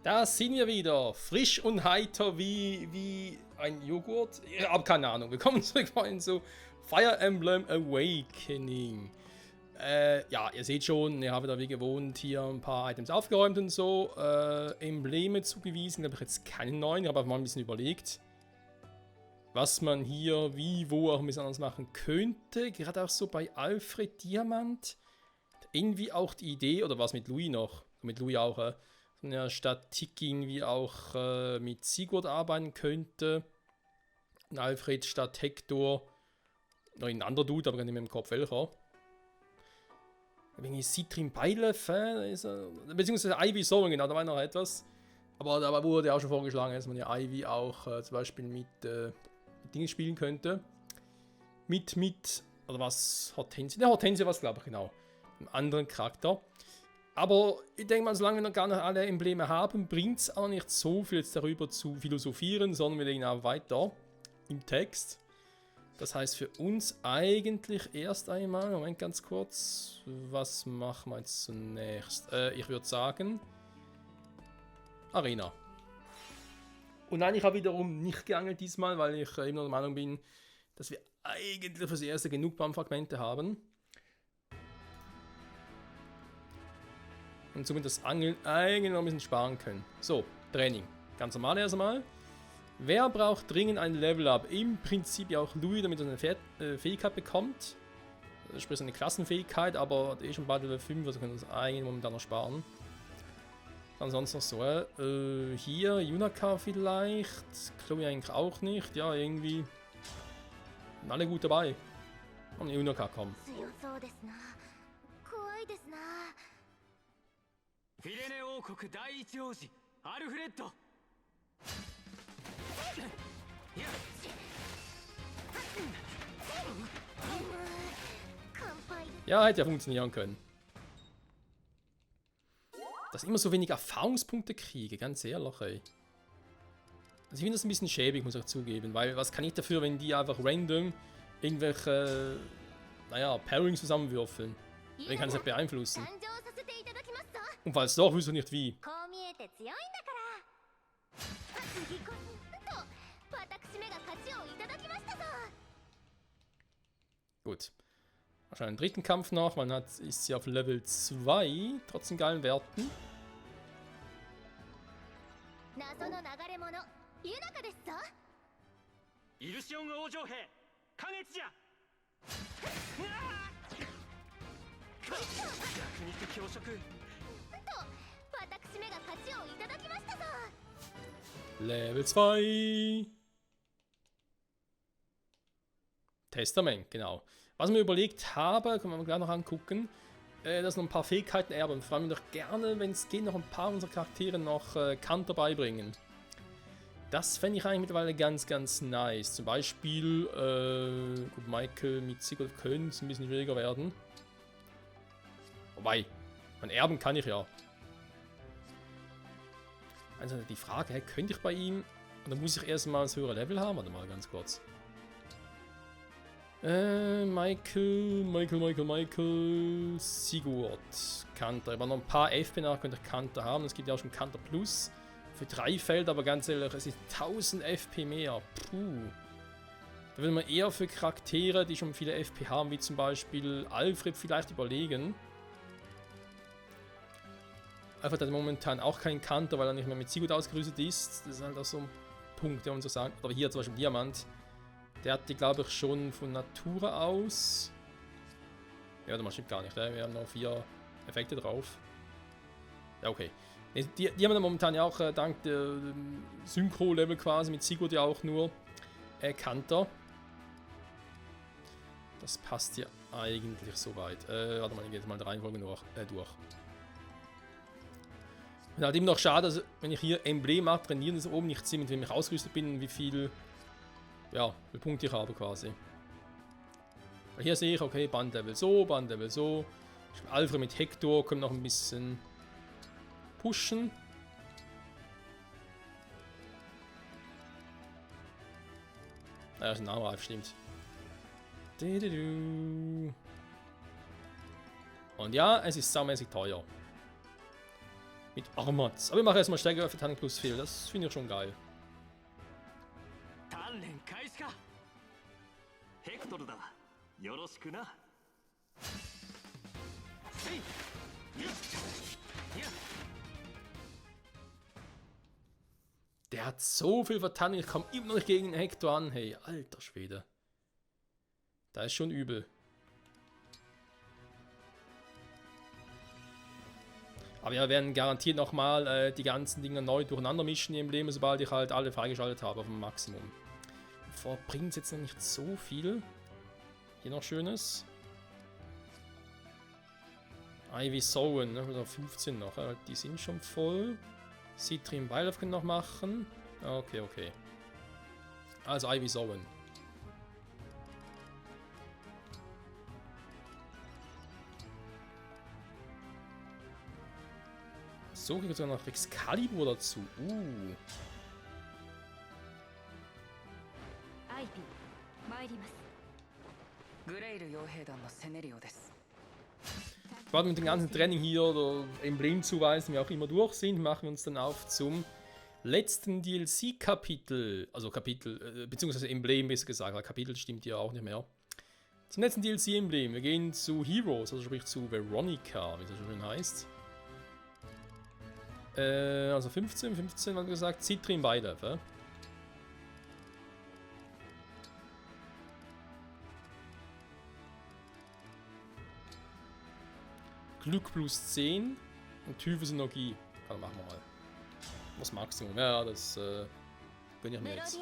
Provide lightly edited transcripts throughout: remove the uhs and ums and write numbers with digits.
Da sind wir wieder, frisch und heiter wie ein Joghurt. Ich habe keine Ahnung. Willkommen zurück vorhin zu Fire Emblem Awakening. Ja, ihr seht schon, ich habe da wie gewohnt hier ein paar Items aufgeräumt und so. Embleme zugewiesen, da habe ich jetzt keinen neuen. Ich habe einfach mal ein bisschen überlegt, was man hier wie, wo auch ein bisschen anders machen könnte. Gerade auch so bei Alfred Diamant. Irgendwie auch die Idee, oder was mit Louis noch? Mit Louis auch, ja, statt Tiki irgendwie auch mit Sigurd arbeiten könnte. Und Alfred statt Hector. Noch ein anderer Dude, aber gar nicht mehr im Kopf welcher. Wegen Citrin Beilev, beziehungsweise Ivy Soren, genau, da war noch etwas. Aber da wurde auch schon vorgeschlagen, dass man ja Ivy auch zum Beispiel mit Dingen spielen könnte. Oder was, Hortensia? Der Hortensia war es, glaube ich, genau. Einem anderen Charakter. Aber ich denke mal, solange wir noch gar nicht alle Embleme haben, bringt es auch nicht so viel jetzt darüber zu philosophieren, sondern wir legen auch weiter im Text. Das heißt für uns eigentlich erst einmal, Moment ganz kurz, was machen wir jetzt zunächst? Ich würde sagen, Arena. Und nein, ich habe wiederum nicht geangelt diesmal, weil ich immer der Meinung bin, dass wir eigentlich fürs erste genug Baumfragmente haben. Und somit das Angeln eigentlich noch ein bisschen sparen können. So, Training. Ganz normal erstmal. Wer braucht dringend ein Level-Up? Im Prinzip ja auch Louis, damit er eine Fähigkeit bekommt. Sprich eine Klassenfähigkeit, aber der ist schon bald Level 5, also können wir das eigentlich momentan noch sparen. Ansonsten noch so, hier Yunaka vielleicht. Chloe eigentlich auch nicht. Ja, irgendwie. Sind alle gut dabei. Und Yunaka kommen. フィレネ王国第一王子アルフレッド。Ja, hätte ja funktionieren können. Dass ich immer so wenig Erfahrungspunkte kriege, ganz ehrlich, ey. Also ich finde das ein bisschen schäbig, muss ich zugeben, weil was kann ich dafür, wenn die einfach random irgendwelche, naja, Pairings zusammenwürfeln? Ich kann es nicht beeinflussen. Und falls doch, wüsste ich nicht wie. Gut. Wahrscheinlich einen dritten Kampf noch, man ist sie auf Level 2, trotzdem geilen Werten. Level 2. Testament, genau. Was wir überlegt habe, können wir gleich noch angucken, dass noch ein paar Fähigkeiten erben. Vor allem doch gerne, wenn es geht, noch ein paar unserer Charaktere noch Kanter beibringen. Das fände ich eigentlich mittlerweile ganz, ganz nice. Zum Beispiel, gut, Michael mit Sigurd könnte es ein bisschen schwieriger werden. Wobei, mein Erben kann ich ja. Also die Frage, könnte ich bei ihm, und dann muss ich erstmal das höhere Level haben? Warte mal ganz kurz. Michael, Sigurd, Kanter. Aber noch ein paar FP nach könnte ich Kanter haben. Es gibt ja auch schon Kanter Plus. Für 3 Felder, aber ganz ehrlich, es ist 1000 FP mehr. Puh. Da würde man eher für Charaktere, die schon viele FP haben, wie zum Beispiel Alfred, vielleicht überlegen. Alfred hat momentan auch keinen Kanter, weil er nicht mehr mit Sigurd ausgerüstet ist. Das ist halt auch so ein Punkt, der man so sagt. Aber hier zum Beispiel Diamant. Der hat die, glaube ich, schon von Natura aus. Ja, das stimmt gar nicht. Wir haben noch 4 Effekte drauf. Ja, okay. Die haben wir momentan ja auch dank der Synchro-Level quasi mit Sigurd ja auch nur Kanter. Das passt ja eigentlich soweit. Warte mal, ich gehe jetzt mal die Reihenfolge durch. Und halt immer noch schade, dass, wenn ich hier Emblem mache, trainieren, dass oben nicht sehe, mit wem ich ausgerüstet bin und wie viel Punkte ich habe quasi. Weil hier sehe ich, okay, Bandlevel so. Alfred mit Hector können noch ein bisschen pushen. Ja, das ist ein Name, stimmt. Und ja, es ist saumäßig teuer. Mit Armats. Aber ich mache erstmal Stärke für Tank plus 4. Das finde ich schon geil. 鍛錬開始か。ヘクトルだ。よろしくな。せい。ゆっ。ゆっ。 Der hat so viel Verteidigung, ich komme immer noch nicht gegen den Hector an. Hey, alter Schwede. Da ist schon übel. Aber wir werden garantiert nochmal die ganzen Dinger neu durcheinander mischen im Leben, sobald ich halt alle freigeschaltet habe auf dem Maximum. Davor bringt es jetzt noch nicht so viel. Hier noch Schönes. Ivy Sowen, ne? Oder 15 noch, die sind schon voll. Citrin Bylov können noch machen. Okay, okay. Also Ivy Sowen. So, gibt es noch Excalibur dazu. アイピ参ります。グレイル傭兵団のセネリオです。 Gerade mit dem ganzen Training hier oder Emblemzuweisen, wie auch immer durch sind, machen wir uns dann auf zum letzten DLC-Kapitel. Also Kapitel, beziehungsweise Emblem besser gesagt, weil Kapitel stimmt ja auch nicht mehr. Zum letzten DLC-Emblem. Wir gehen zu Heroes, also sprich zu Veronica, wie das so schön heißt. Also 15 haben wir gesagt, Citrin Bylov, Glück plus 10 und Typhus-Energie. Also machen wir mal. Das Maximum. Ja, das gönne ich mir jetzt.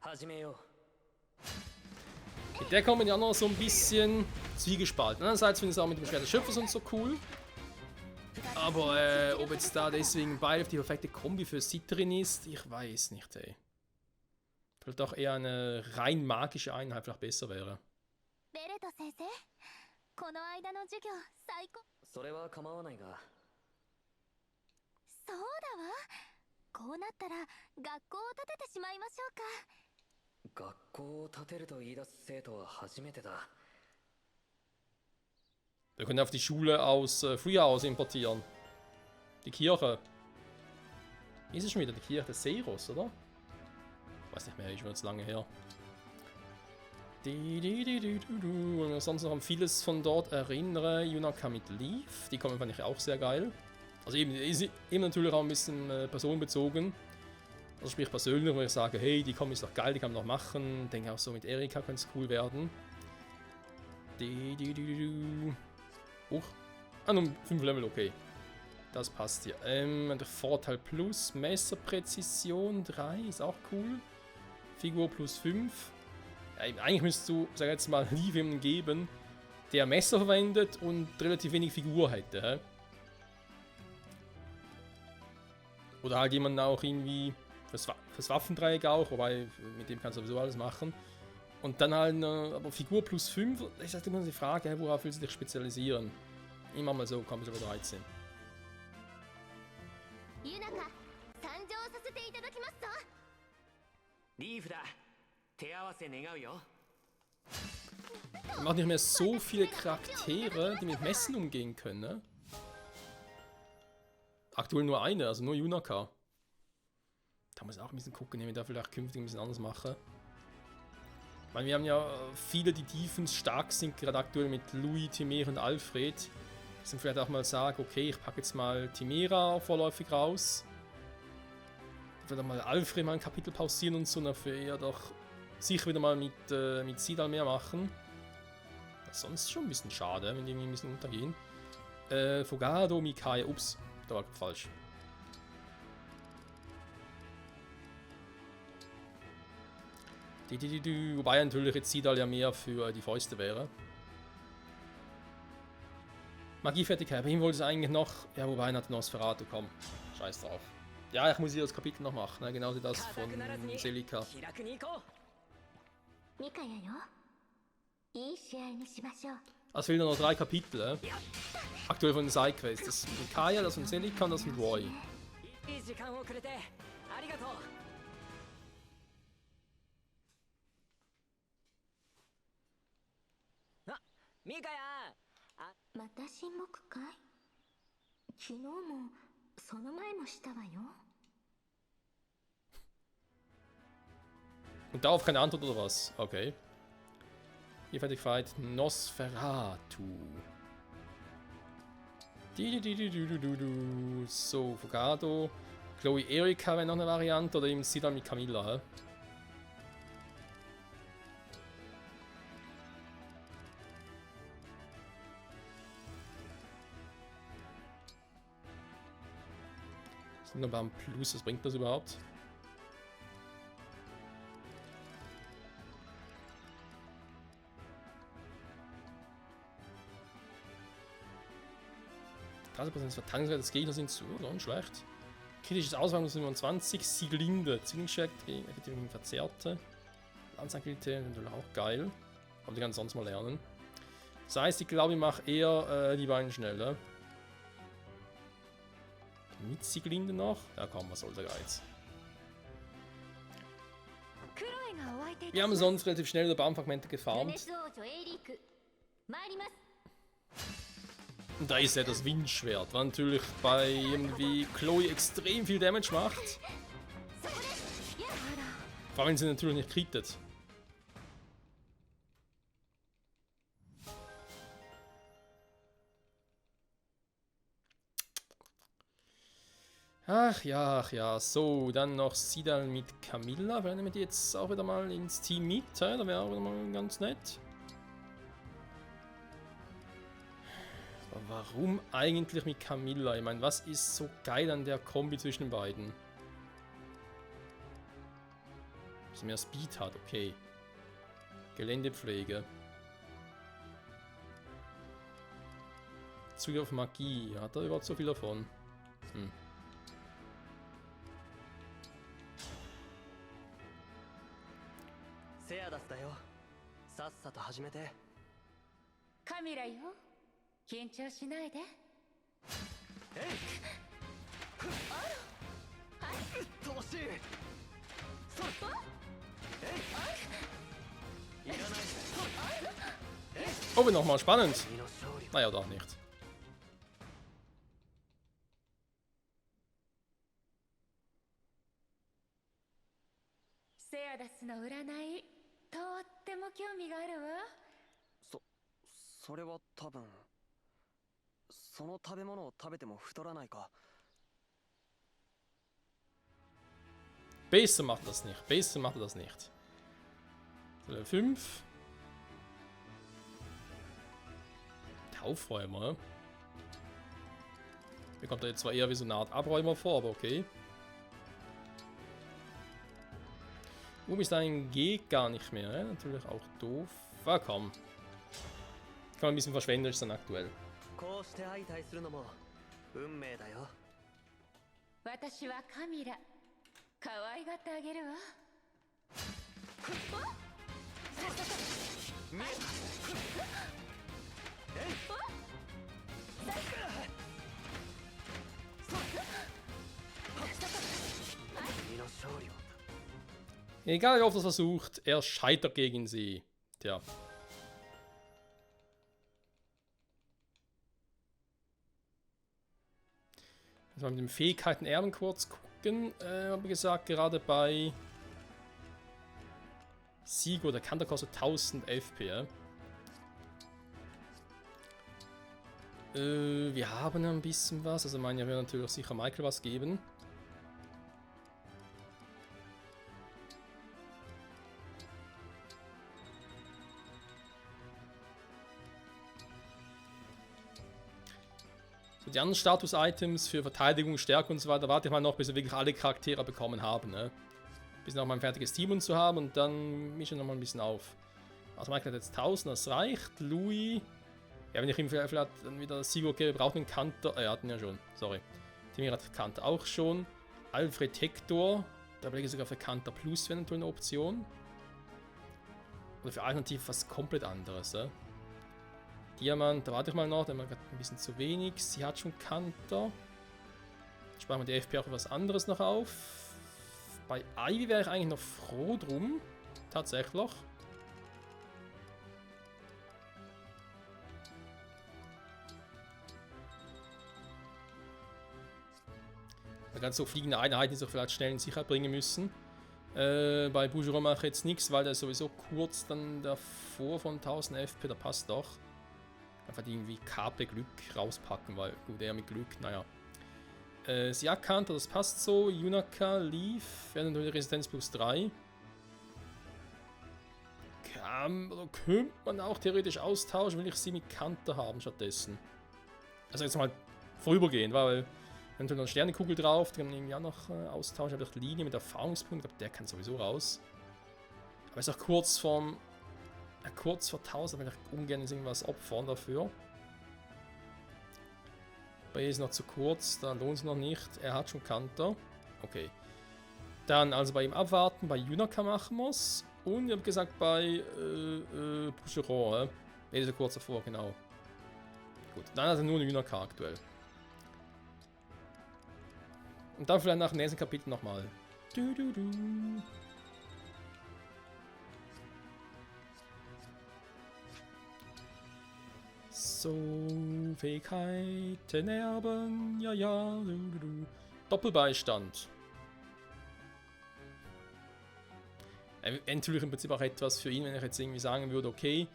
始めよう。 Mit der kommen ja noch so ein bisschen zwiegespalten. Einerseits finde ich es auch mit dem Schwert des Schöpfers und so cool. Aber ob jetzt da deswegen Bylov die perfekte Kombi für Citrin ist, ich weiß nicht, ey. Vielleicht auch eher eine rein magische Einheit vielleicht besser wäre. ベレト先生、この間の授業最高。それは構わないが。そうだわ。こうなったら学校を建ててしまいましょうか。学校を建てると言い出す生徒は初めてだ。 Wir können auf die Schule aus Freehouse importieren. Die Kirche. Ist es schon wieder die Kirche des Seros, oder? Weiß nicht mehr, ist schon jetzt lange her. Und wir sonst noch an vieles von dort erinnere. Yunaka mit Leaf. Die kommen fand ich auch sehr geil. Also eben natürlich auch ein bisschen personenbezogen. Also sprich persönlich, wo ich sage, hey, die kommen ist doch geil, die kann man noch machen. Ich denke auch so mit Erika könnte es cool werden. Nur 5 Level, okay. Das passt hier. Der Vorteil plus, Messerpräzision 3 ist auch cool. Figur plus 5. Ja, eigentlich müsstest du, sag jetzt mal, Leaf jemanden geben, der Messer verwendet und relativ wenig Figur hätte. Hä? Oder halt jemanden auch irgendwie fürs Waffendreieck auch, wobei mit dem kannst du sowieso alles machen. Und dann halt aber Figur plus 5, das ist immer die Frage, worauf willst du dich spezialisieren? Ich mach mal so, komm, ich aber 13. ユナカ、参上させていただきますぞ。リーフだ。手合わせ願うよ。 Man macht nicht mehr so viele Charaktere, die mit Messen umgehen können, ne? Aktuell nur eine, also nur Yunaka. Da muss ich auch ein bisschen gucken, wie wir da vielleicht künftig ein bisschen anders machen. Ich meine, wir haben ja viele, die Defense stark sind, gerade aktuell mit Louis, Timera und Alfred. Dass ich vielleicht auch mal sage, okay, ich packe jetzt mal Timera vorläufig raus. Ich werde mal Alfred mal ein Kapitel pausieren und so, dafür eher doch sicher wieder mal mit Sidal mehr machen. Das ist sonst schon ein bisschen schade, wenn die irgendwie ein bisschen untergehen. Fogado, Mikaya, ups, da war falsch. Wobei natürlich jetzt Sidal ja mehr für die Fäuste wäre. Magiefertigkeit, bei ihm wollte es eigentlich noch. Ja, wobei hat Nosferatu, komm. Scheiß drauf. Ja, ich muss hier das Kapitel noch machen, ne? Genauso das von Selika. ミカヤよ。いい試合にしましょう。 Es fehlen noch 3 Kapitel, aktuell von den Sidequests. Das ist Mikaya, das von Selika und das von Roy. いい時間をくれてありがとう。ミカヤ。また親睦会？昨日もその前もしたわよ。 Und darauf keine Antwort oder was? Okay. Hier fertig fight Nosferatu. So, Fogado. Chloe Erika wäre noch eine Variante oder eben Sida mit Camilla, hä? Sind noch beim Plus, was bringt das überhaupt? Das Verteidigungswert des Gegners sind so, nicht schlecht. Kritisches Auswahl 27, Sieglinde, Zwillingscheck gegen Verzerrte. Lanzagilität natürlich auch geil. Aber die kann sonst mal lernen. Das heißt, ich glaube, ich mache eher die beiden schneller. Mit Sieglinde noch? Ja komm, was soll der Geiz. Wir haben sonst relativ schnell Baumfragmente gefarmt. Und da ist ja das Windschwert, was natürlich bei irgendwie Chloe extrem viel Damage macht. Vor allem, wenn sie natürlich nicht kritet. Ach ja, so, dann noch Sidal mit Camilla. Nehmen wir die jetzt auch wieder mal ins Team mit, da wäre auch wieder mal ganz nett. Aber warum eigentlich mit Camilla? Ich meine, was ist so geil an der Kombi zwischen den beiden? Dass sie mehr Speed hat, okay. Geländepflege. Zugriff auf Magie. Hat er überhaupt so viel davon? Hm. セアダスだよ。さっさと始めて。カミラよ、緊張しないで。えい。うっとうしい。それ。えい。いらない。 Oh, nochmal spannend. Naja, doch nicht. セアダスの占い、とっても興味があるわ。それは多分その食べ物を食べても太らないか。 Besser macht das nicht. Besser macht das nicht. Level 5. Taufräumer. Mir kommt da jetzt zwar eher wie so eine Art Abräumer vor, aber okay. Bis dahin geht gar nicht mehr. Ja? Natürlich auch doof. Ah, komm. Kann man ein bisschen verschwenderisch sein aktuell. こうして相対するのも運命だよ。私はカミラ、可愛がってあげるわ。君の勝利を。 Egal wie oft er es versucht, er scheitert gegen sie. Tja. Jetzt mal mit den Fähigkeiten Erben kurz gucken. Wie gesagt, gerade bei Sigo, der Kanter kostet 1000 FP. Ja? Wir haben ein bisschen was. Also, man wird natürlich sicher Michael was geben. Die anderen Status-Items für Verteidigung, Stärke und so weiter, warte ich mal noch, bis wir wirklich alle Charaktere bekommen haben. Ne? Bis noch mal ein fertiges Team und zu haben und dann mische ich noch mal ein bisschen auf. Also Michael hat jetzt 1000, das reicht. Louis. Ja, wenn ich ihm vielleicht dann wieder Sigo gebe, braucht einen Kanter. Er hat ihn ja schon, sorry. Timir hat Kanter auch schon. Alfred Hector. Da überlege ich sogar für Kanter Plus, wäre natürlich eine Option. Oder für alternativ was komplett anderes. Ja? Diamant, da warte ich mal noch, der hat ein bisschen zu wenig. Sie hat schon Kanter. Sparen wir die FP auch für was anderes noch auf. Bei Ivy wäre ich eigentlich noch froh drum. Tatsächlich. Gerade so fliegende Einheiten, die sich vielleicht schnell in Sicherheit bringen müssen. Bei Bougeron mache ich jetzt nichts, weil der ist sowieso kurz dann davor von 1000 FP, da passt doch. Einfach irgendwie KP Glück rauspacken, weil gut, er mit Glück, naja. Siakanta, das passt so. Yunaka, Leaf, werden nur die Resistenz plus 3. Könnte man auch theoretisch austauschen, will ich sie mit Kanter haben stattdessen. Also jetzt mal vorübergehend, weil dann tun wir eine Sternekugel drauf, die kann man irgendwie auch noch austauschen. Aber die Linie mit Erfahrungspunkten, ich glaube, der kann sowieso raus. Aber ist auch kurz vor 1000, will ich ungern irgendwas opfern dafür. Bei ihr ist noch zu kurz, da lohnt es noch nicht. Er hat schon Kanter. Okay. Dann also bei ihm abwarten, bei Yunaka machen wir es. Und ich habe gesagt bei Bougeron, ne? So kurz davor, genau. Gut, dann hat er nur eine Yunaka aktuell. Und dann vielleicht nach dem nächsten Kapitel nochmal. So, Fähigkeiten erben, ja, ja, Doppelbeistand. Natürlich im Prinzip auch etwas für ihn, wenn ich jetzt irgendwie sagen würde, okay,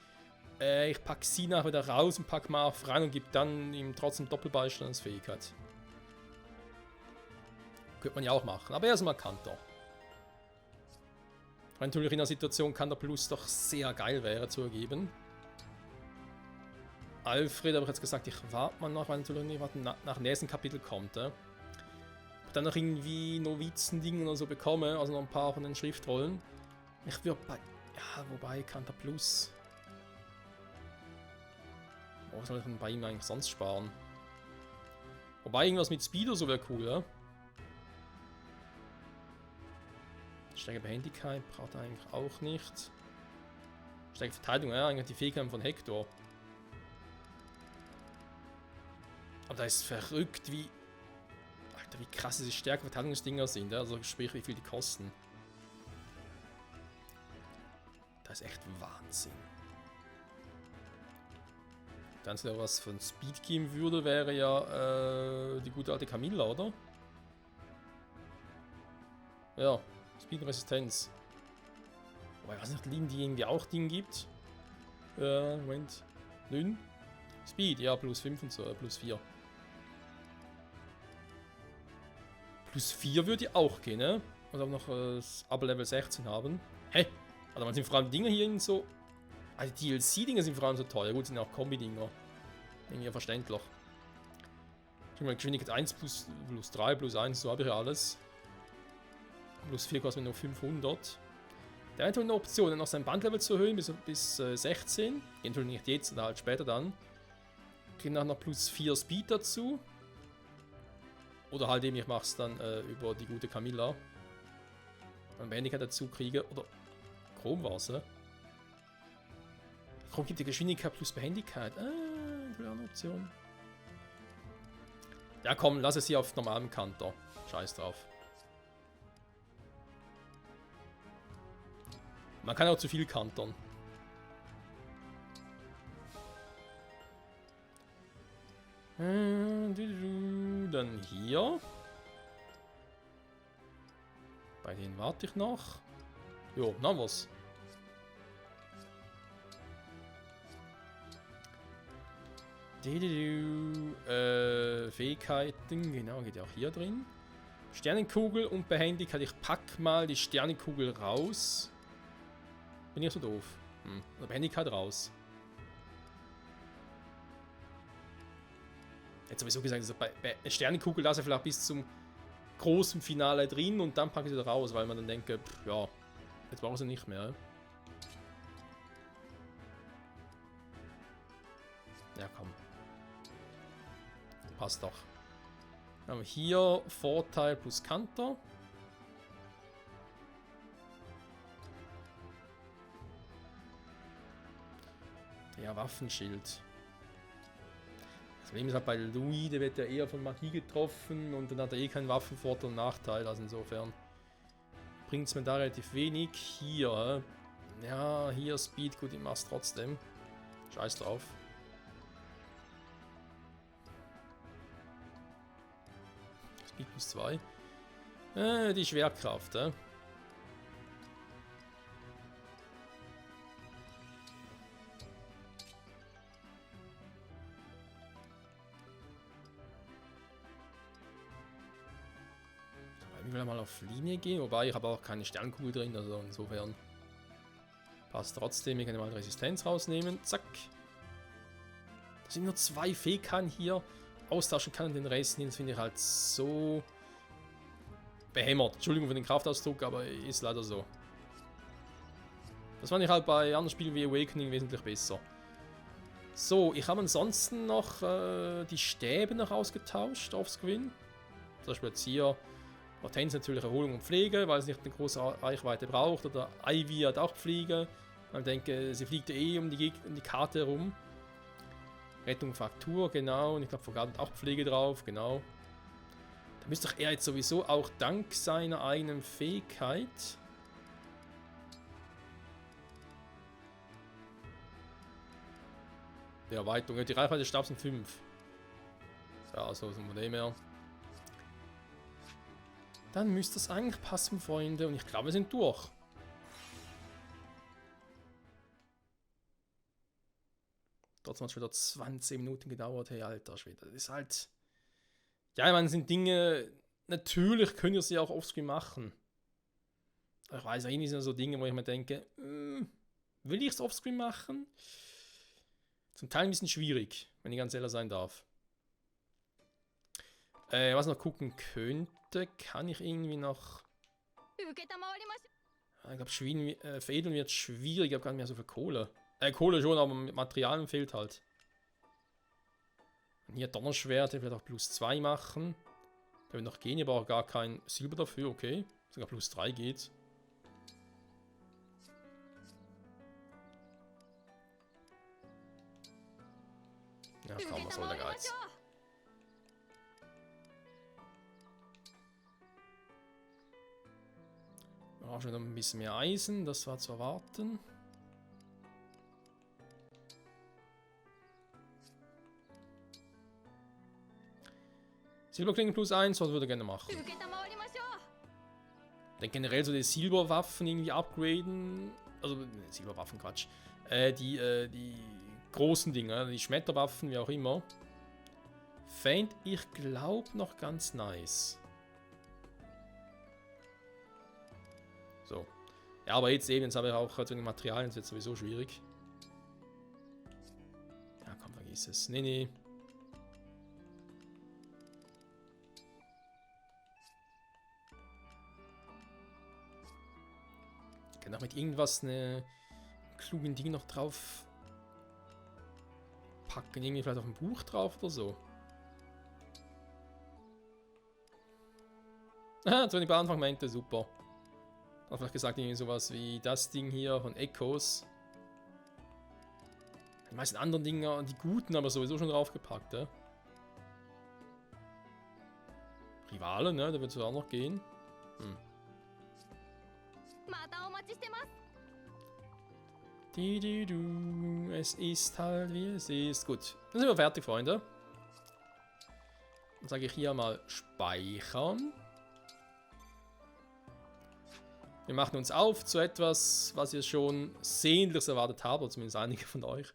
ich packe sie nachher wieder raus und packe Marv rein und gebe dann ihm trotzdem Doppelbeistandsfähigkeit. Könnte man ja auch machen, aber erstmal Kanter. Weil natürlich in der Situation Kanter Plus doch sehr geil wäre zu ergeben. Alfred habe ich jetzt gesagt, ich warte mal noch, weil natürlich nicht nach dem nächsten Kapitel kommt. Ob ich dann noch irgendwie Novizen-Dinge oder so bekomme, also noch ein paar von den Schriftrollen. Ich würde bei. Ja, wobei Kanter Plus. Was soll ich denn bei ihm eigentlich sonst sparen? Wobei irgendwas mit Speedo so wäre cool, ja? Stärke Behendigkeit braucht er eigentlich auch nicht. Stärke Verteidigung, ja, eigentlich die Fähigkeiten von Hector. Aber da ist verrückt, wie. Alter, wie krass diese Stärke-Verteidigungsdinger sind, ja? Also sprich, wie viel die kosten. Das ist echt Wahnsinn. Das Einzige, was von Speed geben würde, wäre ja die gute alte Camilla, oder? Ja, Speed und Resistenz. Wobei, was nicht, Lin, die irgendwie auch Ding gibt. Moment. Lin? Speed, ja, plus 5 und so, plus 4. Plus 4 würde ich auch gehen, ne? Und auch noch das Upper Level 16 haben. Hä? Also man sind vor allem Dinge hier in so. Also die DLC-Dinger sind vor allem so teuer. Gut, sind auch Kombi-Dinger. Irgendwie verständlich. Ich mal Geschwindigkeit 1 plus 3 plus 1, so habe ich ja alles. Plus 4 kostet mir nur 500. Der hat eine Option, noch sein Bandlevel zu erhöhen bis 16. Natürlich nicht jetzt, oder halt später dann. Kriegen dann noch plus 4 Speed dazu. Oder halt eben, ich mache es dann über die gute Camilla. Wenn Behendigkeit dazu kriege. Oder Chrom war es, ne? Chrom gibt die Geschwindigkeit plus Behendigkeit. Eine Option. Ja komm, lass es hier auf normalem Kanter. Scheiß drauf. Man kann auch zu viel kantern. Dann hier. Bei denen warte ich noch. Jo, noch was. Fähigkeiten, genau, geht ja auch hier drin. Sternenkugel und Behendigkeit. Ich pack mal die Sternenkugel raus. Bin ich so doof? Behendigkeit raus. Jetzt sowieso gesagt, also bei Sternenkugel lasse ich vielleicht bis zum großen Finale drin und dann packe ich sie raus, weil man dann denkt, pff, ja, jetzt brauchen sie nicht mehr. Ja, komm. Passt doch. Dann haben wir hier Vorteil plus Kanter. Ja, Waffenschild. Das Problem ist halt bei Louis, der wird ja eher von Magie getroffen und dann hat er eh keinen Waffenvorteil und Nachteil. Also insofern bringt es mir da relativ wenig. Hier, ja, hier Speed, gut, ich mach's trotzdem. Scheiß drauf. Speed plus 2. Die Schwerkraft, Ich will mal auf Linie gehen, wobei ich habe auch keine Sternkugel drin, also insofern passt trotzdem. Ich kann mal Resistenz rausnehmen. Zack. Dass ich nur 2 Fähigkeiten hier austauschen kann und den Rest, das finde ich halt so behämmert. Entschuldigung für den Kraftausdruck, aber ist leider so. Das fand ich halt bei anderen Spielen wie Awakening wesentlich besser. So, ich habe ansonsten noch die Stäbe noch ausgetauscht aufs Gewinn. Zum Beispiel jetzt hier Potenz natürlich Erholung und Pflege, weil es nicht eine große Reichweite braucht. Oder Ivy hat auch Pflege. Ich denke, sie fliegt eh um die Karte herum. Rettung Fraktur, genau. Und ich glaube, Forgat hat auch Pflege drauf, genau. Da müsste doch er jetzt sowieso auch dank seiner eigenen Fähigkeit... Die Erweiterung, die Reichweite des Stabs sind 5. Ja, also von dem her. Dann müsste es eigentlich passen, Freunde. Und ich glaube, wir sind durch. Trotzdem hat es wieder 20 Minuten gedauert. Hey, alter Schwede. Das ist halt... Ja, ich meine, sind Dinge... Natürlich könnt ihr sie auch offscreen machen. Aber ich weiß, eigentlich sind so Dinge, wo ich mir denke... will ich es offscreen machen? Zum Teil ein bisschen schwierig, wenn ich ganz ehrlich sein darf. Was noch gucken könnte, kann ich irgendwie noch... Ich glaube, veredeln wird schwierig, ich habe gar nicht mehr so viel Kohle. Kohle schon, aber mit Materialien fehlt halt. Und hier Donnerschwert, ich werde auch plus 2 machen. Da wird noch gehen, ich brauche gar kein Silber dafür, okay. Sogar plus 3 geht. Ja, kaum, was soll der Geiz. Wir haben schon wieder ein bisschen mehr Eisen, das war zu erwarten. Silberklingen plus 1, was würde ich gerne machen. Dann generell so die Silberwaffen irgendwie upgraden. Also, Silberwaffen, Quatsch. Die großen Dinge, die Schmetterwaffen, wie auch immer. Fände ich, glaub, noch ganz nice. So. Ja, aber jetzt eben, jetzt habe ich auch so den Materialien, das wird sowieso schwierig. Ja, komm, vergiss es. Nee. Ich kann auch mit irgendwas eine klugen Ding noch drauf packen. Irgendwie vielleicht auf ein Buch drauf oder so. Aha, so wie ich bei Anfang meinte, super. Hat vielleicht gesagt, irgendwie sowas wie das Ding hier von Echoes. Die meisten anderen Dinger, die guten, aber sowieso schon draufgepackt, ja. Rivale, ne? Da wird es auch noch gehen. Es ist halt wie es ist. Gut, dann sind wir fertig, Freunde. Dann sage ich hier mal speichern. Wir machen uns auf zu etwas, was ihr schon sehnlichst erwartet habt, oder zumindest einige von euch.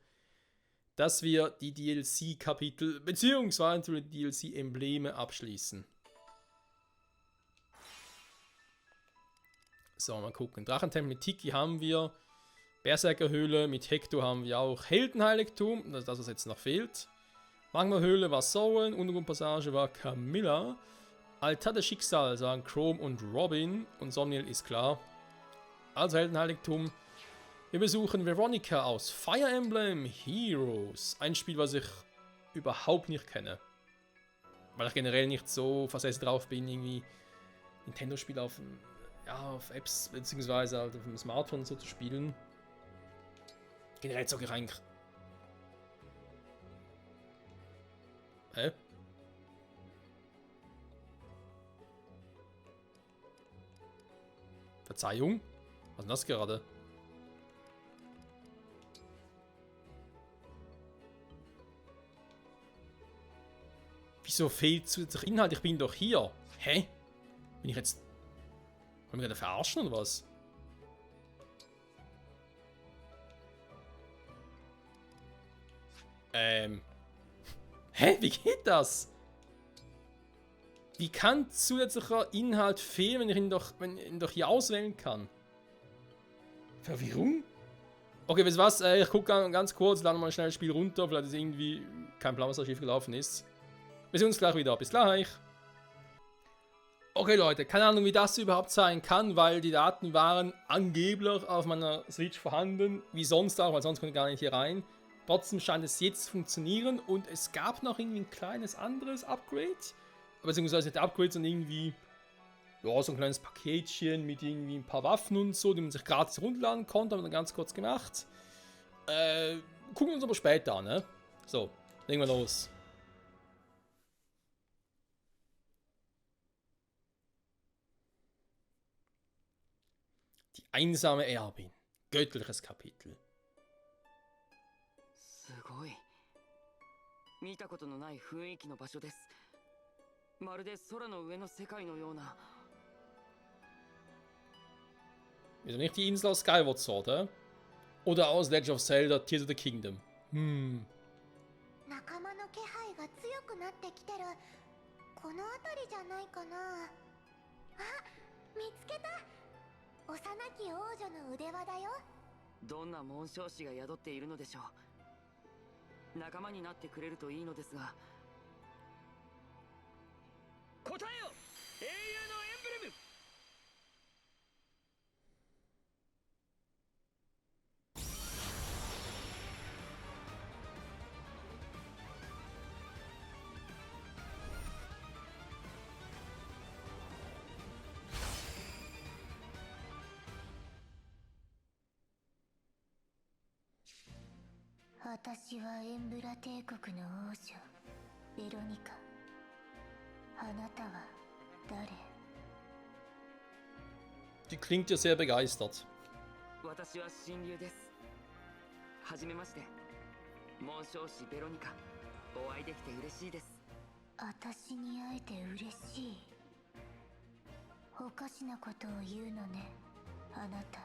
Dass wir die DLC-Kapitel bzw. die DLC-Embleme abschließen. So, mal gucken. Drachentempel mit Tiki haben wir. Berserkerhöhle mit Hector haben wir auch. Heldenheiligtum, das ist das, was jetzt noch fehlt. Magmahöhle war Soren. Untergrundpassage war Camilla. Altar des Schicksals sagen Chrome und Robin. Und Somniel ist klar. Also Heldenheiligtum. Wir besuchen Veronica aus Fire Emblem Heroes. Ein Spiel, was ich überhaupt nicht kenne. Weil ich generell nicht so versessen drauf bin, irgendwie Nintendo-Spiele auf Apps beziehungsweise halt auf dem Smartphone so zu spielen. Generell zocke ich eigentlich... Hä? Verzeihung? Was ist denn das gerade? Wieso fehlt zusätzlich Inhalt? Ich bin doch hier. Hä? Bin ich jetzt... Wollen wir gerade verarschen oder was? Hä? Wie geht das? Wie kann zusätzlicher Inhalt fehlen, wenn ich ihn doch hier auswählen kann? Verwirrung? Okay, weißt du was? Ich gucke ganz kurz, lade mal schnell das Spiel runter. Vielleicht ist irgendwie kein Plan, was da schief gelaufen ist. Wir sehen uns gleich wieder. Bis gleich. Okay, Leute, keine Ahnung, wie das überhaupt sein kann, weil die Daten waren angeblich auf meiner Switch vorhanden. Wie sonst auch, weil sonst konnte ich gar nicht hier rein. Trotzdem scheint es jetzt zu funktionieren und es gab noch irgendwie ein kleines anderes Upgrade. Beziehungsweise nicht Upgrade, sondern irgendwie ja, so ein kleines Paketchen mit irgendwie ein paar Waffen und so, die man sich gratis runterladen konnte. Haben wir dann ganz kurz gemacht. Gucken wir uns aber später an, ne? So, legen wir los. Die einsame Erbin. Göttliches Kapitel. すごい。見たことのない雰囲気の場所です。まるで空の上の世界のような。 Ist doch nicht die Insel aus Skyward Sword, oder aus Legend of Zelda Tears of the Kingdom? 仲間の気配が強くなってきてる。この辺りじゃないかな。あ、見つけた。幼き王女の腕輪だよ。どんな紋章師が宿っているのでしょう。仲間になってくれるといいのですが。答えよ、英雄のエンブレム。 私はエンブラ帝国の王女ベロニカ。あなたは誰？ Die klingt ja sehr begeistert. 私は親友です。はじめまして。紋章師ベロニカ。お会いできて嬉しいです。私に会えて嬉しい。おかしなことを言うのね、あなた。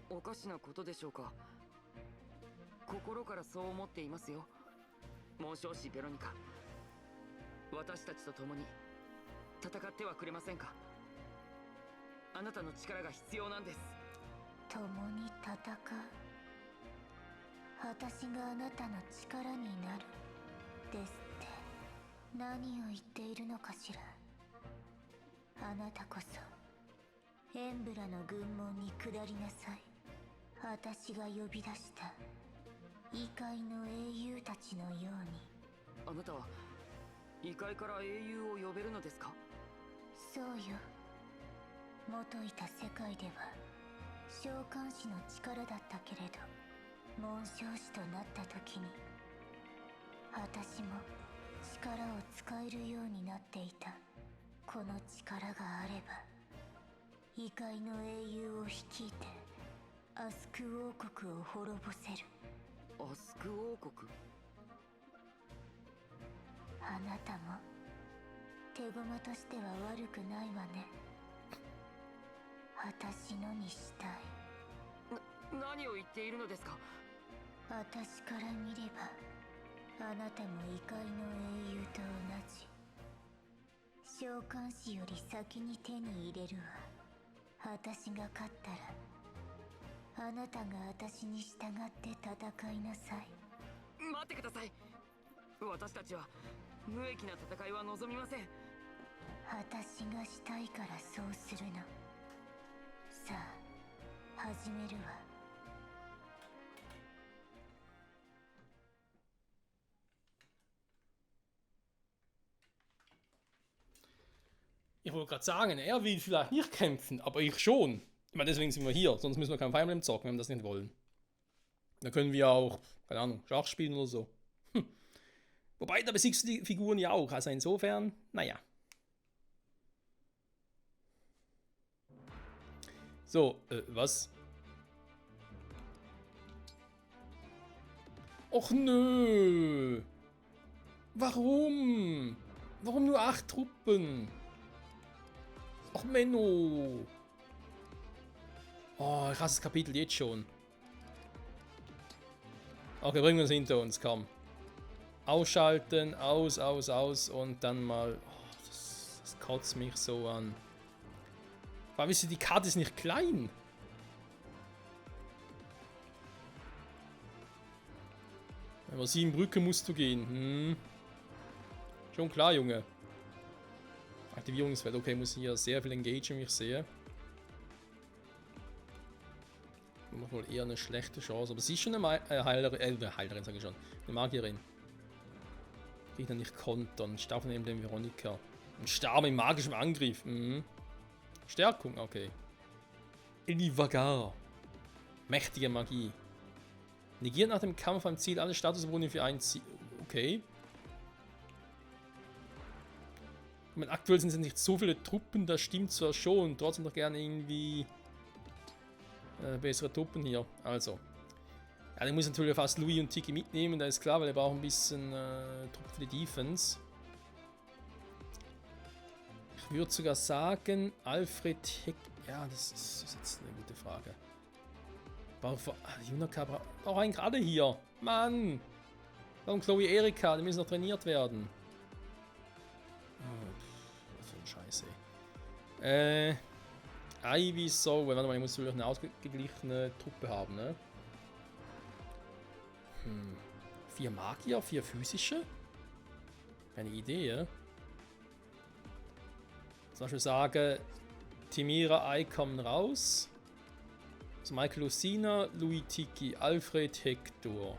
おかしなことでしょうか。心からそう思っていますよ。紋章師ベロニカ。私たちと共に戦ってはくれませんか。あなたの力が必要なんです。共に戦う。私があなたの力になるですって何を言っているのかしら。あなたこそエンブラの軍門に下りなさい。私が呼び出した異界の英雄たちのように。あなたは異界から英雄を呼べるのですか。そうよ。元いた世界では召喚師の力だったけれど、紋章師となった時に私も力を使えるようになっていた。この力があれば異界の英雄を率いてアスク王国を滅ぼせる。アスク王国。あなたも手駒としては悪くないわね。私のにしたい。何を言っているのですか。私から見ればあなたも異界の英雄と同じ。召喚師より先に手に入れるわ。私が勝ったらあなたが私に従って戦いなさい。待ってください。私たちは無益な戦いは望みません。私がしたいからそうするの。さあ始めるわ。Ich wollte gerade sagen, er will vielleicht nicht kämpfen, aber ich schon. Ich meine, deswegen sind wir hier, sonst müssen wir kein Fire Emblem zocken, wenn wir das nicht wollen. Dann können wir auch, keine Ahnung, Schach spielen oder so. Wobei, da besiegst du die Figuren ja auch, also insofern, naja. So, was? Och nö! Warum? Warum nur 8 Truppen? Ach, Menno. Oh, ich hasse das Kapitel jetzt schon. Okay, bringen wir uns hinter uns, komm. Ausschalten, aus und dann mal... Oh, das kotzt mich so an. Weil, wisst ihr, die Karte ist nicht klein. Über 7 Brücken musst du gehen. Hm. Schon klar, Junge. Aktivierungsfeld. Okay, muss hier sehr viel engagen, wie ich sehe. Immer wohl eher eine schlechte Chance. Aber sie ist schon eine Heilerin, sage ich schon. Eine Magierin. Gegner nicht kontern. Staffel neben dem Veronika. Ein Stab im magischen Angriff. Mhm. Stärkung, okay. Elivagar. Mächtige Magie. Negiert nach dem Kampf am Ziel alle Statusboni für ein Ziel. Okay. Ich meine, aktuell sind es nicht so viele Truppen, das stimmt zwar schon. Trotzdem noch gerne irgendwie bessere Truppen hier. Also. Ja, dann muss natürlich fast Louis und Tiki mitnehmen, da ist klar, weil er braucht ein bisschen Truppen für die Defense. Ich würde sogar sagen, Alfred Heck. Ja, das ist jetzt eine gute Frage. Junaka braucht eigentlich alle hier. Mann! Warum Chloe Erika? Die müssen noch trainiert werden. Was für ein Scheiße. Ivy so. Warte mal, ich muss natürlich eine ausgeglichene Truppe haben, ne? 4 Magier, 4 physische? Keine Idee, ja? Zum Beispiel sagen, Timira Ai kommen raus. Also Michael Lucina, Louis Tiki, Alfred Hector.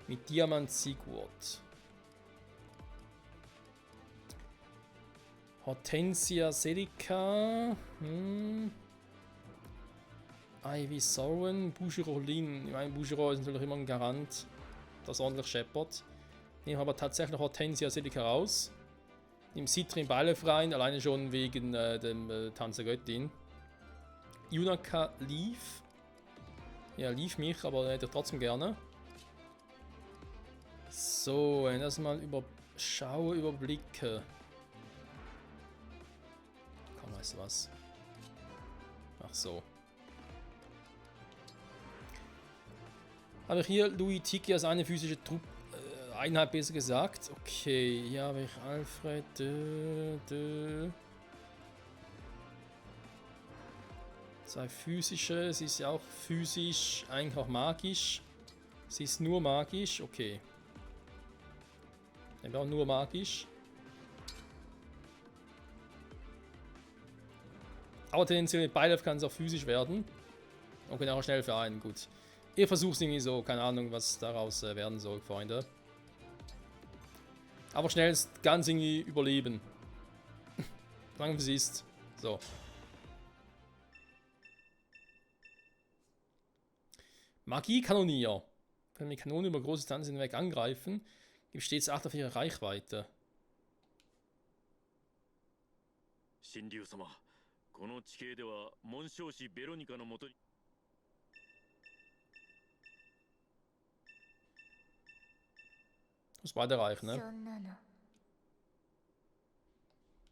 Mit Diamant Sigurd. Hortensia Selika. Ivy Soren, Boucheron Lin. Ich meine, Boucheron ist natürlich immer ein Garant, dass ordentlich scheppert. Nehmen aber tatsächlich Hortensia Selika raus. Im Citrin Beilev rein, alleine schon wegen dem Tanz der Göttin. Junaka lief. Ja, lief mich, aber hätte ich trotzdem gerne. So, erstmal überblicke. Komm, weißt du was? Ach so. Habe ich hier Louis Tiki als eine physische Truppe. Einheit besser gesagt. Okay, hier habe ich Alfred. Zwei physische. Sie ist ja auch physisch, eigentlich auch magisch. Sie ist nur magisch. Okay. Ich bin auch nur magisch. Aber tendenziell mit Beilev kann es auch physisch werden. Und kann auch schnell vereinen. Gut. Ihr versucht es irgendwie so. Keine Ahnung, was daraus werden soll, Freunde. Aber schnellst ganz irgendwie überleben. Solange es ist. So. Magiekanonier. Können mit Kanonen über große Distanzen hinweg angreifen. Gibt stets 8 auf ihre Reichweite. 神竜様、この地形では紋章師ベロニカのもとに Muss beide reichen, ne? そんなの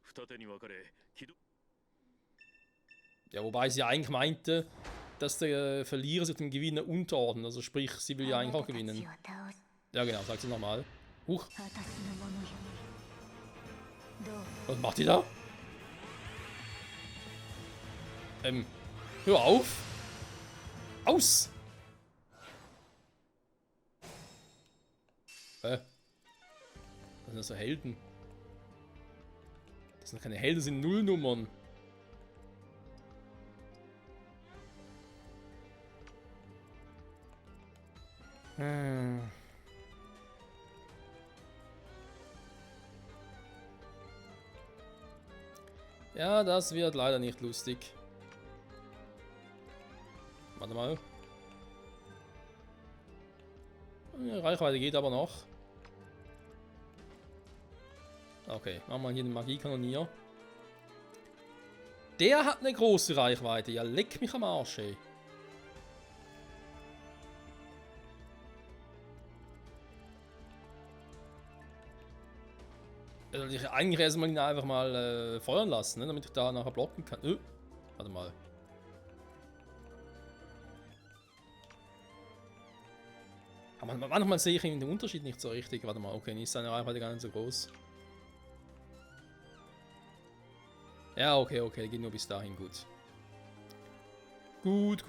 二手に分かれ軌道 Ja, wobei sie ja eigentlich meinte, dass der Verlierer sich dem Gewinner unterordnet. Also sprich, sie will ja eigentlich auch gewinnen. Ja genau, sagt sie nochmal. Huch. Was macht die da? Hör auf! Aus! Was sind das für Helden? Das sind keine Helden, das sind Nullnummern. Ja, das wird leider nicht lustig. Warte mal. Reichweite geht aber noch. Okay, machen wir hier den Magiekanonier. Der hat eine große Reichweite. Ja, leck mich am Arsch, ey. Also ich eigentlich erstmal ihn einfach mal feuern lassen, ne, damit ich da nachher blocken kann. Warte mal. Aber manchmal sehe ich den Unterschied nicht so richtig. Warte mal, okay, ist seine Reichweite gar nicht so groß. Ja, okay, geht nur bis dahin, gut. Gut.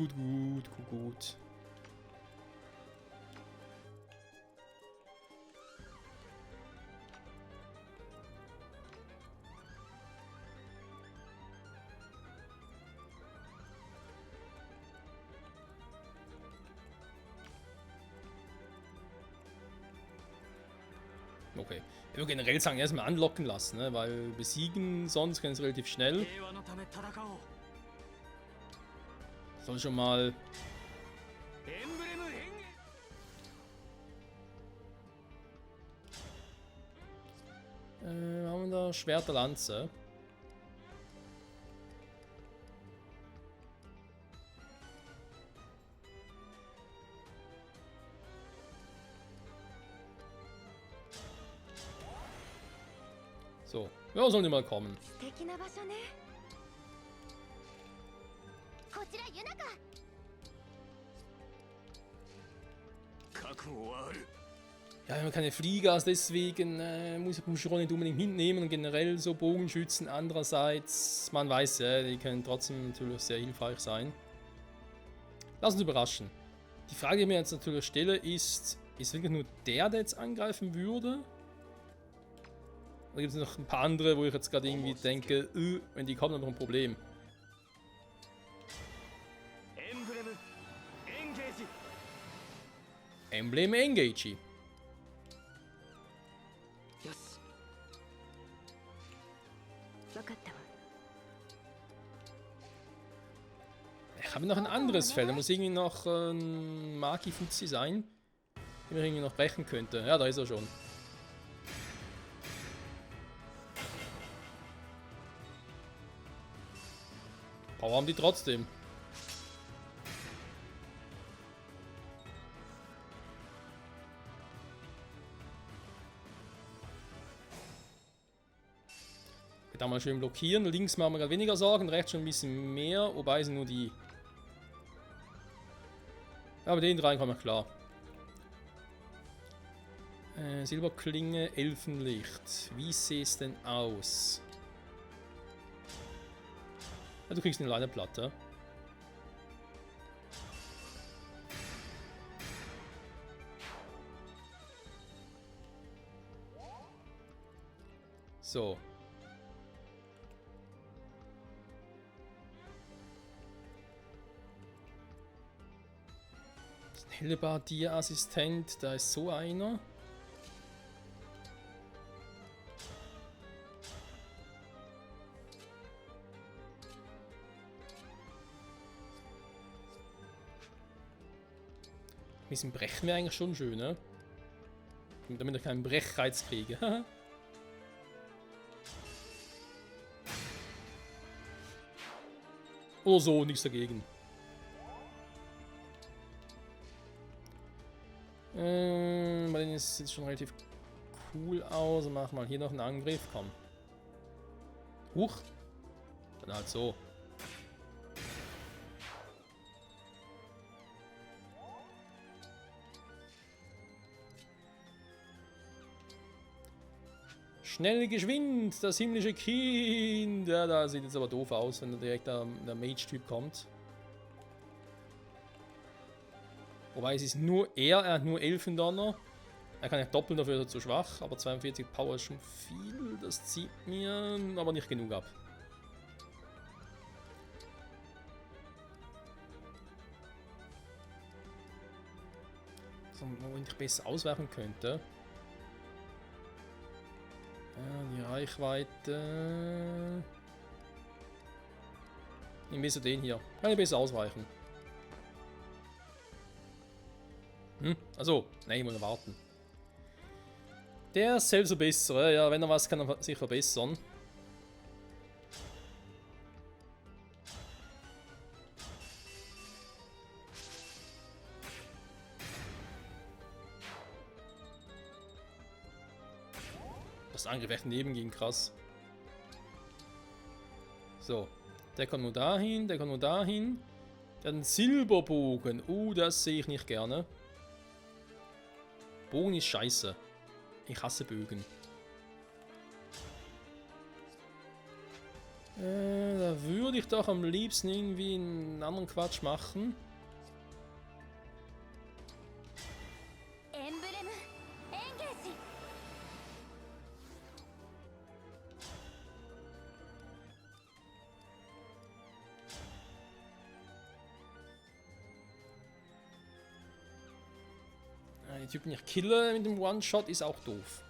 Okay. Ich würde generell sagen, erstmal anlocken lassen, ne? Weil besiegen sonst kann es relativ schnell. Soll schon mal. Haben wir da Schwert der Lanze? So, ja, sollen die mal kommen. 素敵な場所ね。こちらユナカ。覚悟はある。 Ja, wir haben keine Flieger, deswegen muss ich Boucheron nicht unbedingt mitnehmen und generell so Bogenschützen. Andererseits, man weiß ja, die können trotzdem natürlich sehr hilfreich sein. Lass uns überraschen. Die Frage, die ich mir jetzt natürlich stelle, ist wirklich nur der jetzt angreifen würde? Oder gibt es noch ein paar andere, wo ich jetzt gerade irgendwie denke, wenn die kommen, dann noch ein Problem. Emblem Engage. Ich habe noch ein anderes Feld, da muss irgendwie noch ein Magi-Fuzzi sein, den wir irgendwie noch brechen könnte. Ja, da ist er schon. Power haben die trotzdem. Da mal schön blockieren. Links machen wir gerade weniger Sorgen, rechts schon ein bisschen mehr, wobei sind nur die. Ja, aber den drei kommen wir klar. Silberklinge, Elfenlicht. Wie sieht es denn aus? Ja, du kriegst eine Leineplatte. So. Hellebardier-Assistent, da ist so einer. Ein bisschen brechen wäre eigentlich schon schön, ne? Damit ich keinen Brechreiz kriege. Oder so, nichts dagegen. Bei denen sieht es schon relativ cool aus. Mach mal hier noch einen Angriff, komm. Huch. Dann halt so. Schnell, geschwind, das himmlische Kind. Ja, da sieht jetzt aber doof aus, wenn da direkt der Mage-Typ kommt. Wobei es ist nur er hat nur Elfendonner. Er kann ja doppeln, dafür ist er zu schwach, aber 42 Power ist schon viel. Das zieht mir aber nicht genug ab. So, wo ich besser ausweichen könnte. Die Reichweite. Nimm besser den hier. Kann ich besser ausweichen. Also, nein, ich muss warten. Der ist selbst so besser, ja, wenn er was kann er sich verbessern. Das Angriff echt daneben ging, krass. So. Der kann nur dahin, der kann nur dahin. Der hat einen Silberbogen. Das sehe ich nicht gerne. Bogen ist scheiße. Ich hasse Bögen. Da würde ich doch am liebsten irgendwie einen anderen Quatsch machen. エンブレムエンゲージ。 Die Typen nicht killen mit dem One-Shot ist auch doof.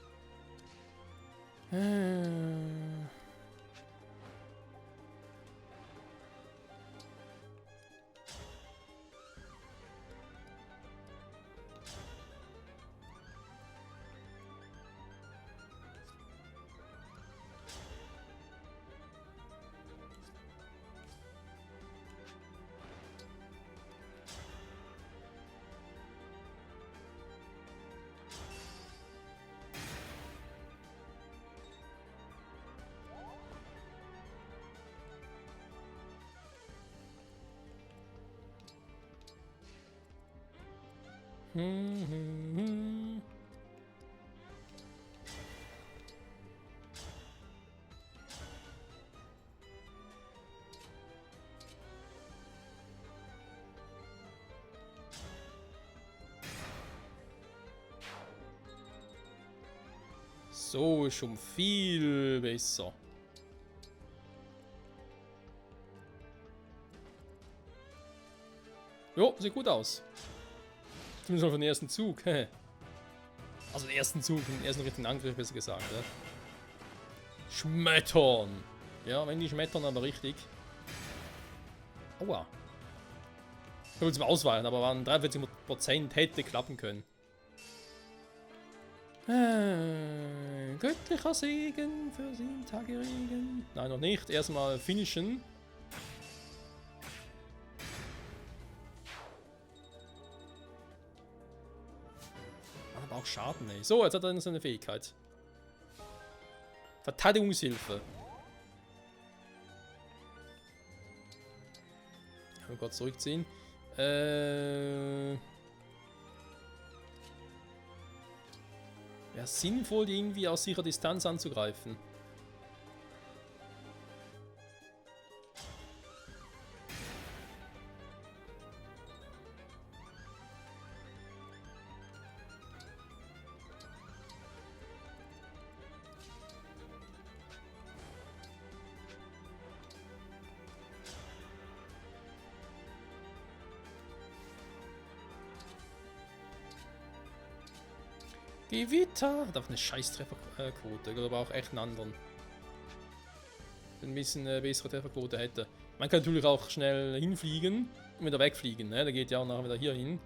So ist schon viel besser. Jo, sieht gut aus. Zumindest mal für den ersten Zug. Also den ersten Zug, den ersten richtigen Angriff, besser gesagt. Ja. Schmettern. Ja, wenn die schmettern, aber richtig. Aua. Ich wollte zum Ausweichen, aber waren 43%, hätte klappen können. Göttlicher Segen für 7 Tage Regen. Nein, noch nicht. Erstmal finishen. Aber auch Schaden, ey. So, jetzt hat er seine Fähigkeit. Verteidigungshilfe. Ich will kurz zurückziehen. Wäre sinnvoll, die irgendwie aus sicherer Distanz anzugreifen. Gewitter! Hat einfach eine scheiß Trefferquote. Oder aber auch echt einen anderen. Ein bisschen bessere Trefferquote hätte. Man kann natürlich auch schnell hinfliegen und wieder wegfliegen. Ne? Der geht ja auch nachher wieder hier hin.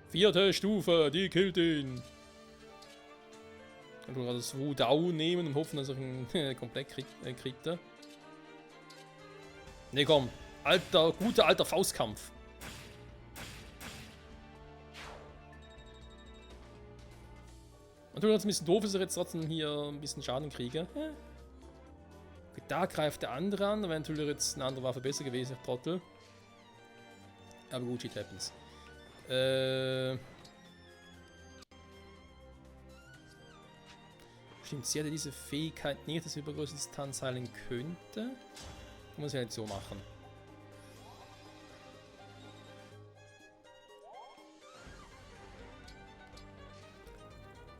Vierte Stufe, die killt ihn. Ich kann das Wu Dao nehmen und hoffen, dass er ihn komplett kriegt. Ne, komm. Guter alter Faustkampf. Natürlich, was ein bisschen doof ist, dass ich jetzt trotzdem hier ein bisschen Schaden kriege. Okay, da greift der andere an. Da wäre natürlich jetzt eine andere Waffe besser gewesen, der Trottel. Aber gut, shit happens. Stimmt, sie hatte diese Fähigkeit nicht, dass sie über größere Distanz heilen könnte. Muss ich halt so machen.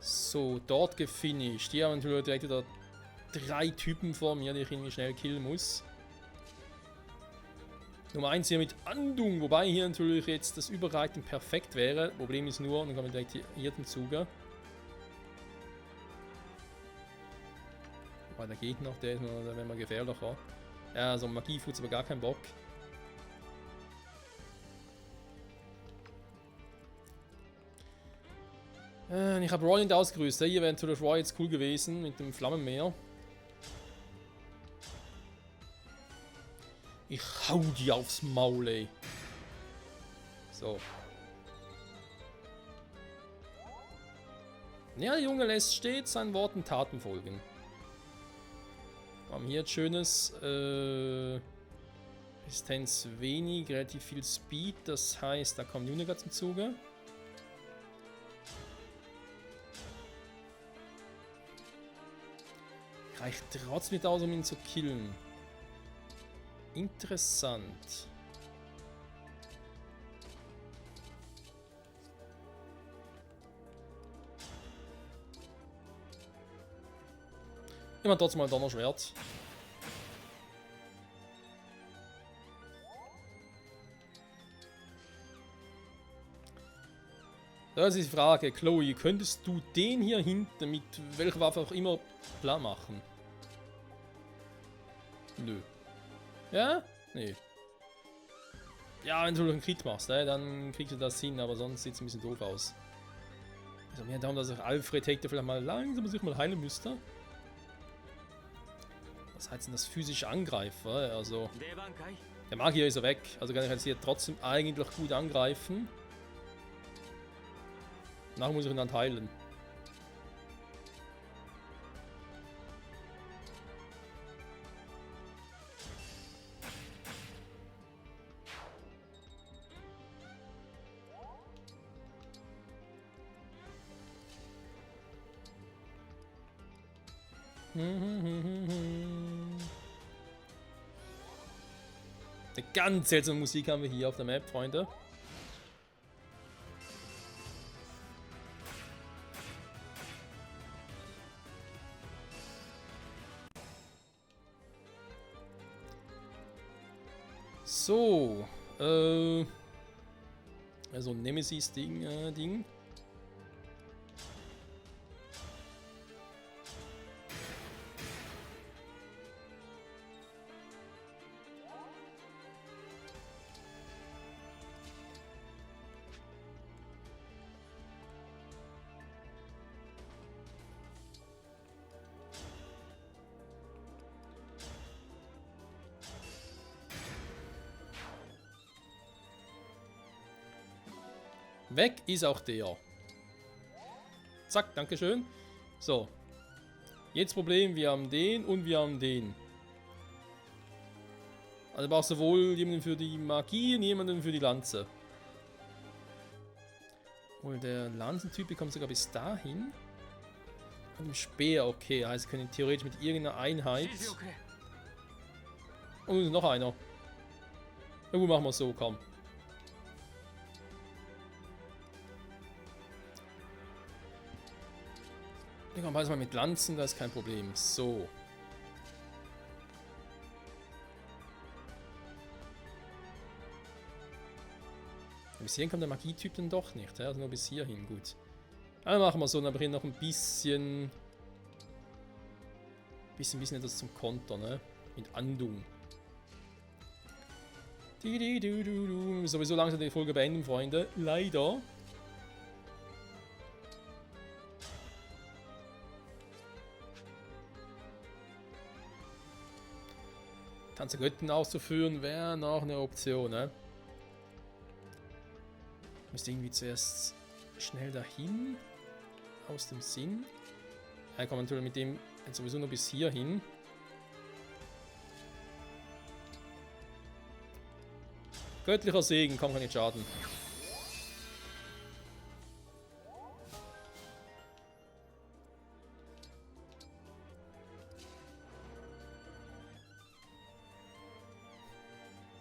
So, dort gefinisht. Die haben natürlich direkt wieder 3 Typen vor mir, die ich irgendwie schnell killen muss. Nummer 1 hier mit Andung, wobei hier natürlich jetzt das Überreiten perfekt wäre. Problem ist nur, dann kommen wir direkt hier den Zuger. Wobei der geht noch, der ist noch, der wäre mal gefährlicher. Ja, so Magiefuß aber gar keinen Bock. Ich habe Roy nicht ausgerüstet. Hier wäre natürlich Roy jetzt cool gewesen mit dem Flammenmeer. Ich hau die aufs Maul, ey. So. Ja, der Junge lässt stets seinen Worten Taten folgen. Wir haben hier ein schönes Resistenz wenig, relativ viel Speed. Das heißt, da kommt Uniga zum Zuge. Reicht trotzdem nicht aus, um ihn zu killen. Interessant. Immer trotzdem mal ein Donnerschwert. Das ist die Frage, Chloe, könntest du den hier hinten mit welcher Waffe auch immer klar machen? Nö. Ja? Nee. Ja, wenn du einen Crit machst, dann kriegst du das hin, aber sonst sieht es ein bisschen doof aus. Also mir darum, dass ich Alfred Hector vielleicht mal langsam sich mal heilen müsste. Was heißt denn das physische Angreifer? Also der Magier ist ja weg, also kann ich jetzt hier trotzdem eigentlich gut angreifen. Nachher muss ich ihn dann heilen. Eine ganz seltsame Musik haben wir hier auf der Map, Freunde. So, also ein Nemesis-Ding. Weg ist auch der. Zack, dankeschön. So. Jetzt Problem, wir haben den und wir haben den. Also brauchst du sowohl jemanden für die Magie und jemanden für die Lanze. Und der Lanzentyp kommt sogar bis dahin. Und im Speer, okay. Heißt, wir können theoretisch mit irgendeiner Einheit. Und noch einer. Na gut, machen wir es so, komm. Ich kann mal mit Lanzen, das ist kein Problem. So. Bis hierhin kommt der Magietyp dann doch nicht. Also nur bis hierhin, gut. Dann machen wir so, dann bringen wir noch ein bisschen etwas zum Konter, ne? Mit Andung. Sowieso langsam die Folge beenden, Freunde. Leider. Tanz der Götten auszuführen wäre noch eine Option, ne? Müsste irgendwie zuerst schnell dahin. Aus dem Sinn. Ja, kann man natürlich mit dem jetzt sowieso nur bis hier hin. Göttlicher Segen, kann nicht schaden.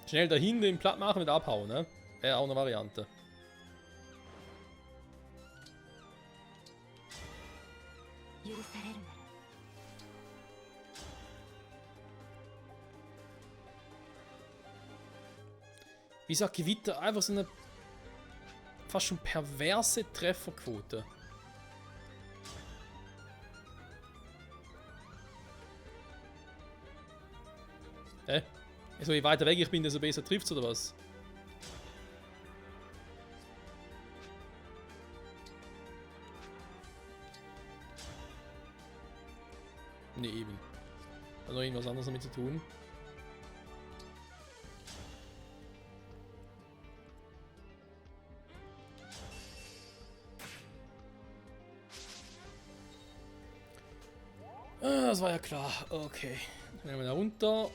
Schnell dahin, den platt machen und abhauen, ne? Wäre auch eine Variante. Wieso hat Gewitter einfach so eine fast schon perverse Trefferquote? Also je weiter weg ich bin, desto besser trifft's oder was? Ne, eben. Hat noch irgendwas anderes damit zu tun. Ah, das war ja klar. Okay. Dann nehmen wir da runter.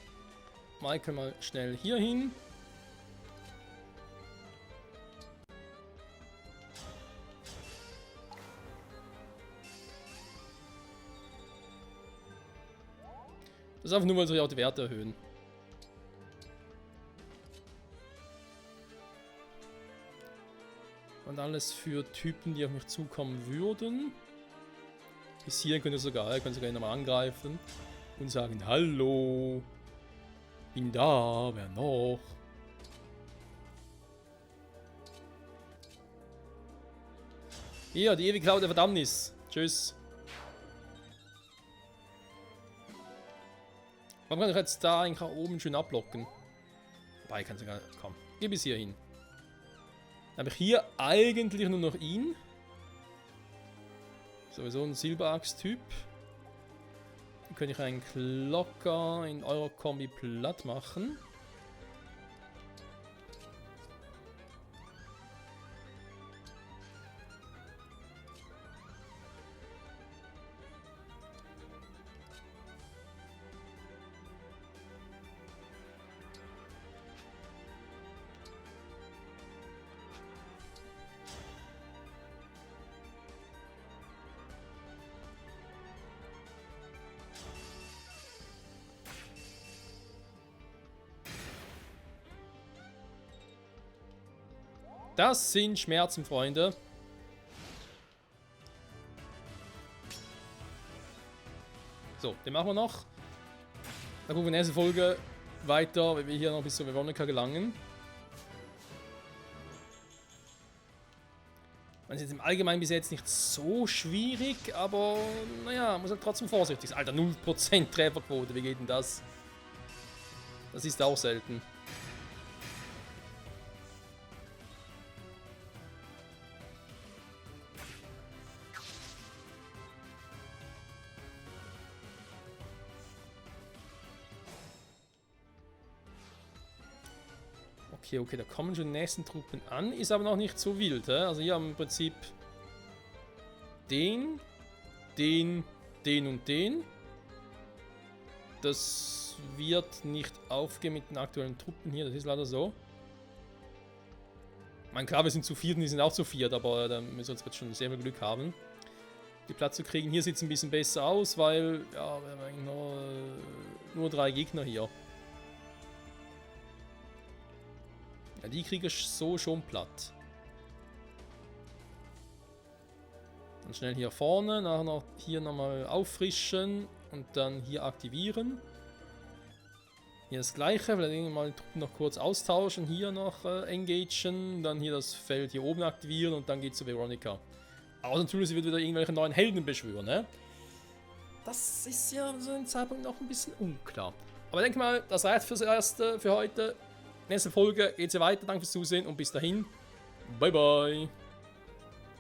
Michael mal schnell hier hin. Das ist einfach nur, weil sie auch die Werte erhöhen. Und alles für Typen, die auf mich zukommen würden. Bis hier könnt ihr sogar nochmal angreifen und sagen, hallo, bin da, wer noch? Hier, die ewige Cloud der Verdammnis. Tschüss. Warum kann ich jetzt da eigentlich auch oben schön ablocken? Wobei, kann sogar. Komm, geh bis hier hin. Dann habe ich hier eigentlich nur noch ihn. Sowieso ein Silberaxt-Typ. Dann könnte ich einen locker in eurer Kombi platt machen. Das sind Schmerzen, Freunde. So, den machen wir noch. Dann gucken wir in der nächsten Folge weiter, wenn wir hier noch bis zur Veronica gelangen. Das ist jetzt im Allgemeinen bis jetzt nicht so schwierig, aber naja, muss halt trotzdem vorsichtig sein. Alter, 0% Trefferquote, wie geht denn das? Das ist auch selten. Okay, da kommen schon die nächsten Truppen an. Ist aber noch nicht so wild. Also hier haben wir im Prinzip den und den. Das wird nicht aufgehen mit den aktuellen Truppen hier. Das ist leider so. Ich meine, klar, wir sind zu viert und die sind auch zu viert, aber da müssen wir jetzt schon sehr viel Glück haben, die Platz zu kriegen. Hier sieht es ein bisschen besser aus, weil ja, wir haben eigentlich nur 3 Gegner hier. Ja, die kriege ich so schon platt. Dann schnell hier vorne, nachher noch hier nochmal auffrischen und dann hier aktivieren. Hier das gleiche, vielleicht mal die Truppen noch kurz austauschen, hier noch engagen, dann hier das Feld hier oben aktivieren und dann geht es zu Veronica. Aber natürlich wird wieder irgendwelche neuen Helden beschwören, ne? Das ist ja so ein Zeitpunkt noch ein bisschen unklar. Aber denk mal, das reicht fürs Erste für heute. Nächste Folge geht's ja weiter. Danke fürs Zusehen und bis dahin. Bye bye.